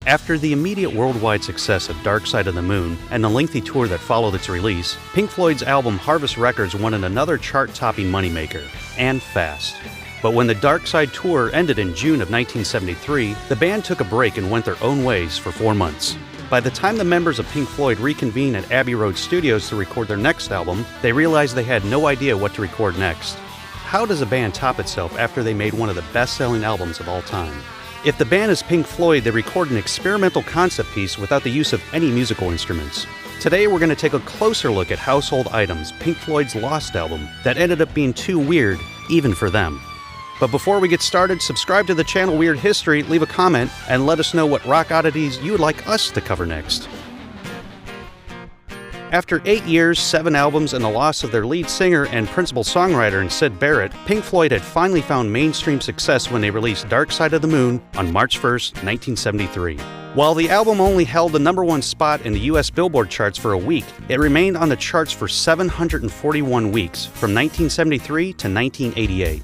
After the immediate worldwide success of Dark Side of the Moon and the lengthy tour that followed its release, Pink Floyd's album Harvest Records wanted another chart-topping moneymaker, and fast. But when the Dark Side tour ended in June of 1973, the band took a break and went their own ways for 4 months. By the time the members of Pink Floyd reconvened at Abbey Road Studios to record their next album, they realized they had no idea what to record next. How does a band top itself after they made one of the best-selling albums of all time? If the band is Pink Floyd, they record an experimental concept piece without the use of any musical instruments. Today we're going to take a closer look at Household Items, Pink Floyd's Lost album, that ended up being too weird, even for them. But before we get started, subscribe to the channel Weird History, leave a comment, and let us know what rock oddities you would like us to cover next. After 8 years, 7 albums, and the loss of their lead singer and principal songwriter Syd Barrett, Pink Floyd had finally found mainstream success when they released Dark Side of the Moon on March 1st, 1973. While the album only held the #1 spot in the US Billboard charts for a week, it remained on the charts for 741 weeks, from 1973 to 1988.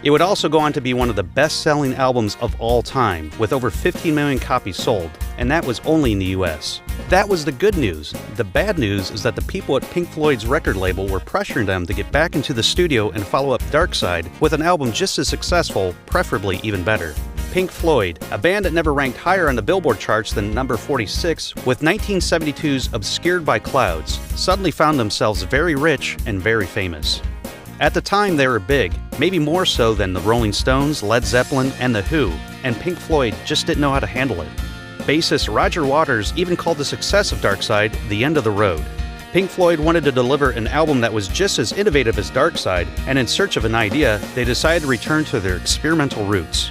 It would also go on to be one of the best-selling albums of all time, with over 15 million copies sold, and that was only in the US. That was the good news. The bad news is that the people at Pink Floyd's record label were pressuring them to get back into the studio and follow up Dark Side with an album just as successful, preferably even better. Pink Floyd, a band that never ranked higher on the Billboard charts than number 46, with 1972's Obscured by Clouds, suddenly found themselves very rich and very famous. At the time, they were big, maybe more so than the Rolling Stones, Led Zeppelin, and The Who, and Pink Floyd just didn't know how to handle it. Bassist Roger Waters even called the success of Dark Side the end of the road. Pink Floyd wanted to deliver an album that was just as innovative as Dark Side, and in search of an idea, they decided to return to their experimental roots.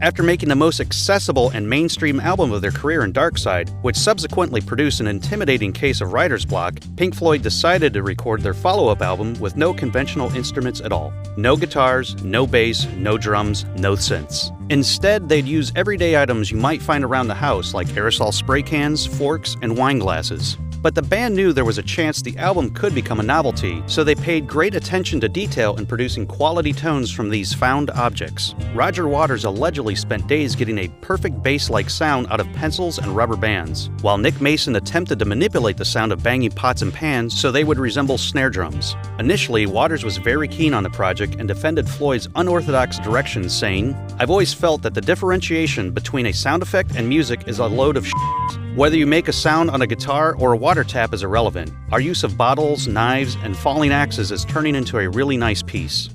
After making the most accessible and mainstream album of their career in Dark Side, which subsequently produced an intimidating case of writer's block, Pink Floyd decided to record their follow-up album with no conventional instruments at all. No guitars, no bass, no drums, no synths. Instead, they'd use everyday items you might find around the house like aerosol spray cans, forks, and wine glasses. But the band knew there was a chance the album could become a novelty, so they paid great attention to detail in producing quality tones from these found objects. Roger Waters allegedly spent days getting a perfect bass-like sound out of pencils and rubber bands, while Nick Mason attempted to manipulate the sound of banging pots and pans so they would resemble snare drums. Initially, Waters was very keen on the project and defended Floyd's unorthodox directions, saying, "I've always felt that the differentiation between a sound effect and music is a load of shit. Whether you make a sound on a guitar or a water tap is irrelevant. Our use of bottles, knives, and falling axes is turning into a really nice piece."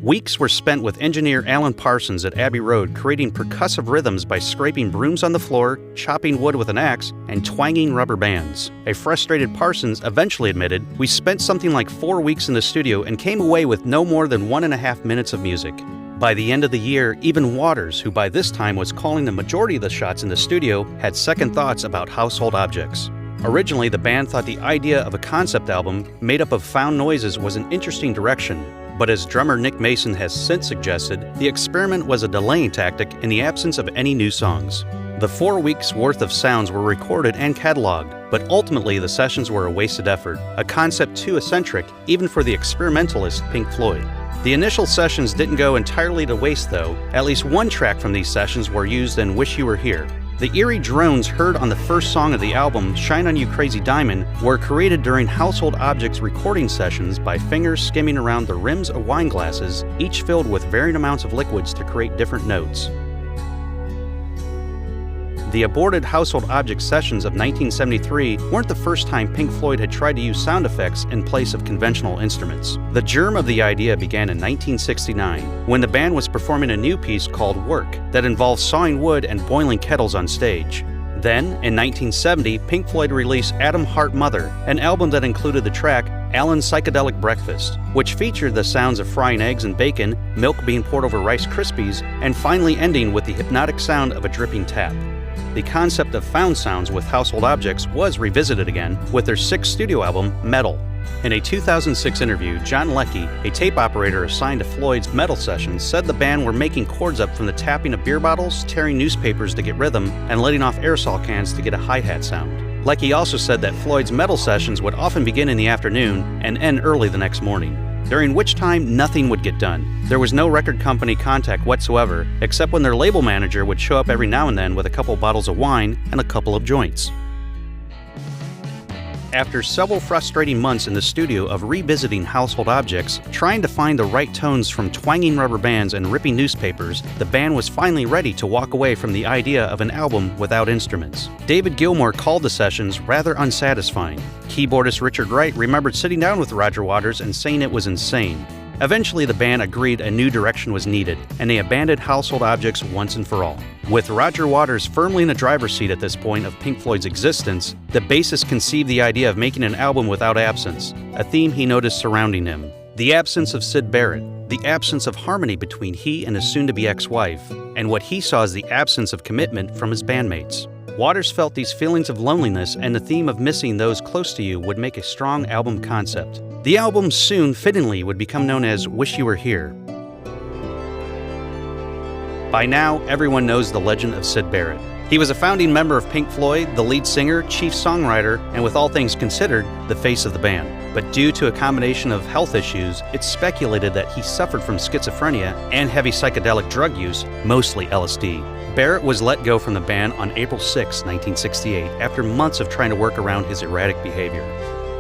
Weeks were spent with engineer Alan Parsons at Abbey Road creating percussive rhythms by scraping brooms on the floor, chopping wood with an axe, and twanging rubber bands. A frustrated Parsons eventually admitted, "We spent something like 4 weeks in the studio and came away with no more than 1.5 minutes of music." By the end of the year, even Waters, who by this time was calling the majority of the shots in the studio, had second thoughts about Household Objects. Originally, the band thought the idea of a concept album made up of found noises was an interesting direction, but as drummer Nick Mason has since suggested, the experiment was a delaying tactic in the absence of any new songs. The 4 weeks' worth of sounds were recorded and cataloged, but ultimately the sessions were a wasted effort, a concept too eccentric even for the experimentalist Pink Floyd. The initial sessions didn't go entirely to waste though. At least one track from these sessions were used in Wish You Were Here. The eerie drones heard on the first song of the album, Shine On You Crazy Diamond, were created during Household Objects recording sessions by fingers skimming around the rims of wine glasses, each filled with varying amounts of liquids to create different notes. The aborted Household Objects sessions of 1973 weren't the first time Pink Floyd had tried to use sound effects in place of conventional instruments. The germ of the idea began in 1969, when the band was performing a new piece called Work that involved sawing wood and boiling kettles on stage. Then, in 1970, Pink Floyd released Atom Heart Mother, an album that included the track Alan's Psychedelic Breakfast, which featured the sounds of frying eggs and bacon, milk being poured over Rice Krispies, and finally ending with the hypnotic sound of a dripping tap. The concept of found sounds with Household Objects was revisited again with their 6th studio album, Metal. In a 2006 interview, John Leckie, a tape operator assigned to Floyd's Metal sessions, said the band were making chords up from the tapping of beer bottles, tearing newspapers to get rhythm, and letting off aerosol cans to get a hi-hat sound. Leckie also said that Floyd's Metal sessions would often begin in the afternoon and end early the next morning. during which time nothing would get done. There was no record company contact whatsoever, except when their label manager would show up every now and then with a couple bottles of wine and a couple of joints. After several frustrating months in the studio of revisiting household objects, trying to find the right tones from twanging rubber bands and ripping newspapers, the band was finally ready to walk away from the idea of an album without instruments. David Gilmour called the sessions rather unsatisfying. Keyboardist Richard Wright remembered sitting down with Roger Waters and saying it was insane. Eventually, the band agreed a new direction was needed, and they abandoned household objects once and for all. With Roger Waters firmly in the driver's seat at this point of Pink Floyd's existence, the bassist conceived the idea of making an album without absence, a theme he noticed surrounding him. The absence of Syd Barrett, the absence of harmony between he and his soon-to-be ex-wife, and what he saw as the absence of commitment from his bandmates. Waters felt these feelings of loneliness and the theme of missing those close to you would make a strong album concept. The album soon, fittingly, would become known as Wish You Were Here. By now, everyone knows the legend of Syd Barrett. He was a founding member of Pink Floyd, the lead singer, chief songwriter, and with all things considered, the face of the band. But due to a combination of health issues, it's speculated that he suffered from schizophrenia and heavy psychedelic drug use, mostly LSD. Barrett was let go from the band on April 6, 1968, after months of trying to work around his erratic behavior.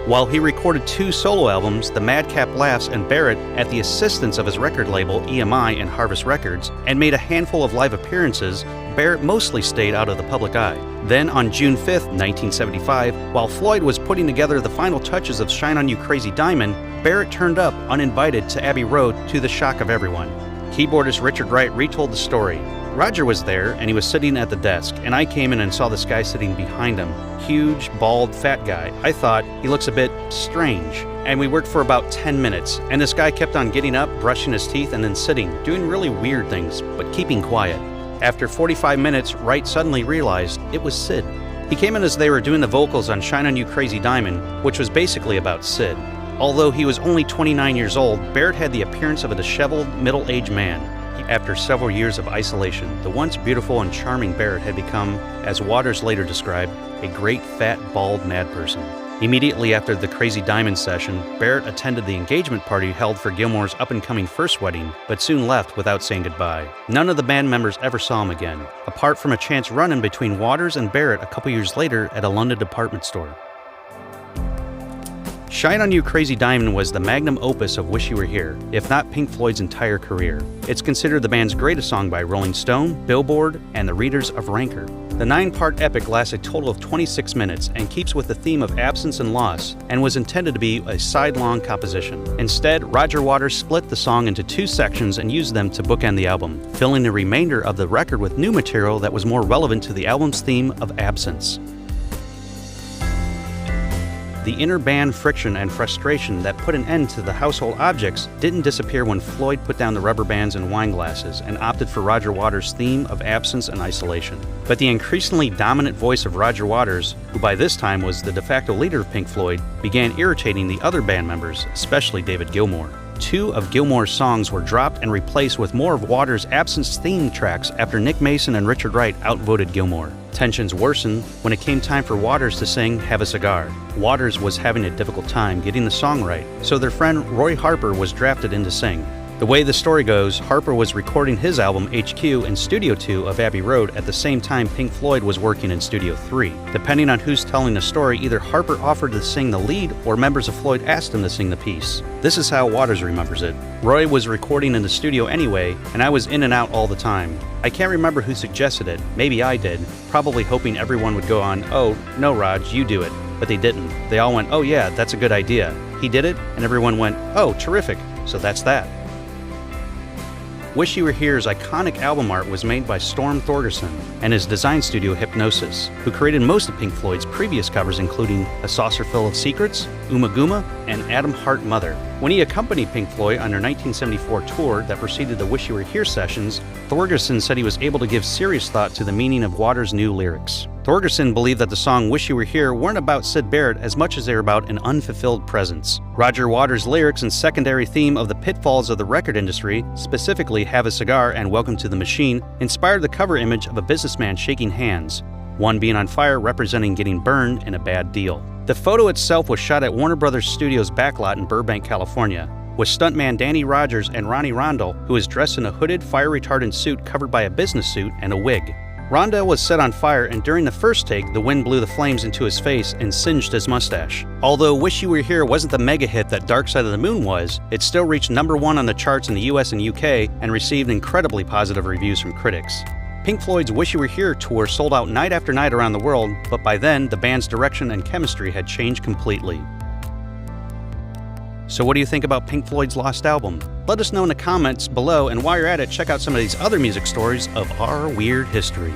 While he recorded 2 solo albums, The Madcap Laughs and Barrett, at the assistance of his record label EMI and Harvest Records, and made a handful of live appearances, Barrett mostly stayed out of the public eye. Then on June 5, 1975, while Floyd was putting together the final touches of Shine On You Crazy Diamond, Barrett turned up uninvited to Abbey Road to the shock of everyone. Keyboardist Richard Wright retold the story. Roger was there, and he was sitting at the desk, and I came in and saw this guy sitting behind him. Huge, bald, fat guy. I thought, he looks a bit strange. And we worked for about 10 minutes, and this guy kept on getting up, brushing his teeth, and then sitting, doing really weird things, but keeping quiet. After 45 minutes, Wright suddenly realized it was Syd. He came in as they were doing the vocals on Shine On You Crazy Diamond, which was basically about Syd. Although he was only 29 years old, Barrett had the appearance of a disheveled, middle-aged man. After several years of isolation, the once beautiful and charming Barrett had become, as Waters later described, a great, fat, bald, mad person. Immediately after the Crazy Diamond session, Barrett attended the engagement party held for Gilmour's up-and-coming first wedding, but soon left without saying goodbye. None of the band members ever saw him again, apart from a chance run-in between Waters and Barrett a couple years later at a London department store. Shine On You Crazy Diamond was the magnum opus of Wish You Were Here, if not Pink Floyd's entire career. It's considered the band's greatest song by Rolling Stone, Billboard, and the readers of Ranker. The 9-part epic lasts a total of 26 minutes and keeps with the theme of absence and loss, and was intended to be a side-long composition. Instead, Roger Waters split the song into 2 sections and used them to bookend the album, filling the remainder of the record with new material that was more relevant to the album's theme of absence. The inner band friction and frustration that put an end to the household objects didn't disappear when Floyd put down the rubber bands and wine glasses and opted for Roger Waters' theme of absence and isolation. But the increasingly dominant voice of Roger Waters, who by this time was the de facto leader of Pink Floyd, began irritating the other band members, especially David Gilmour. 2 of Gilmour's songs were dropped and replaced with more of Waters' absence theme tracks after Nick Mason and Richard Wright outvoted Gilmour. Tensions worsened when it came time for Waters to sing Have a Cigar. Waters was having a difficult time getting the song right, so their friend Roy Harper was drafted in to sing. The way the story goes, Harper was recording his album HQ in Studio 2 of Abbey Road at the same time Pink Floyd was working in Studio 3. Depending on who's telling the story, either Harper offered to sing the lead or members of Floyd asked him to sing the piece. This is how Waters remembers it. Roy was recording in the studio anyway, and I was in and out all the time. I can't remember who suggested it, maybe I did, probably hoping everyone would go on, "Oh, no Raj, you do it." But they didn't. They all went, "Oh yeah, that's a good idea." He did it, and everyone went, "Oh, terrific." So that's that. Wish You Were Here's iconic album art was made by Storm Thorgerson and his design studio Hypnosis, who created most of Pink Floyd's previous covers including A Saucer Full of Secrets, Uma Guma, and Atom Heart Mother. When he accompanied Pink Floyd on their 1974 tour that preceded the Wish You Were Here sessions, Thorgerson said he was able to give serious thought to the meaning of Waters' new lyrics. Thorgerson believed that the song Wish You Were Here weren't about Syd Barrett as much as they were about an unfulfilled presence. Roger Waters' lyrics and secondary theme of the pitfalls of the record industry, specifically Have a Cigar and Welcome to the Machine, inspired the cover image of a businessman shaking hands, one being on fire representing getting burned in a bad deal. The photo itself was shot at Warner Brothers Studios backlot in Burbank, California. with stuntman Danny Rogers and Ronnie Rondell, who was dressed in a hooded, fire-retardant suit covered by a business suit and a wig. Rondell was set on fire, and during the first take, the wind blew the flames into his face and singed his mustache. Although Wish You Were Here wasn't the mega hit that Dark Side of the Moon was, it still reached #1 on the charts in the US and UK and received incredibly positive reviews from critics. Pink Floyd's Wish You Were Here tour sold out night after night around the world, but by then, the band's direction and chemistry had changed completely. So what do you think about Pink Floyd's lost album? Let us know in the comments below, and while you're at it, check out some of these other music stories of our weird history.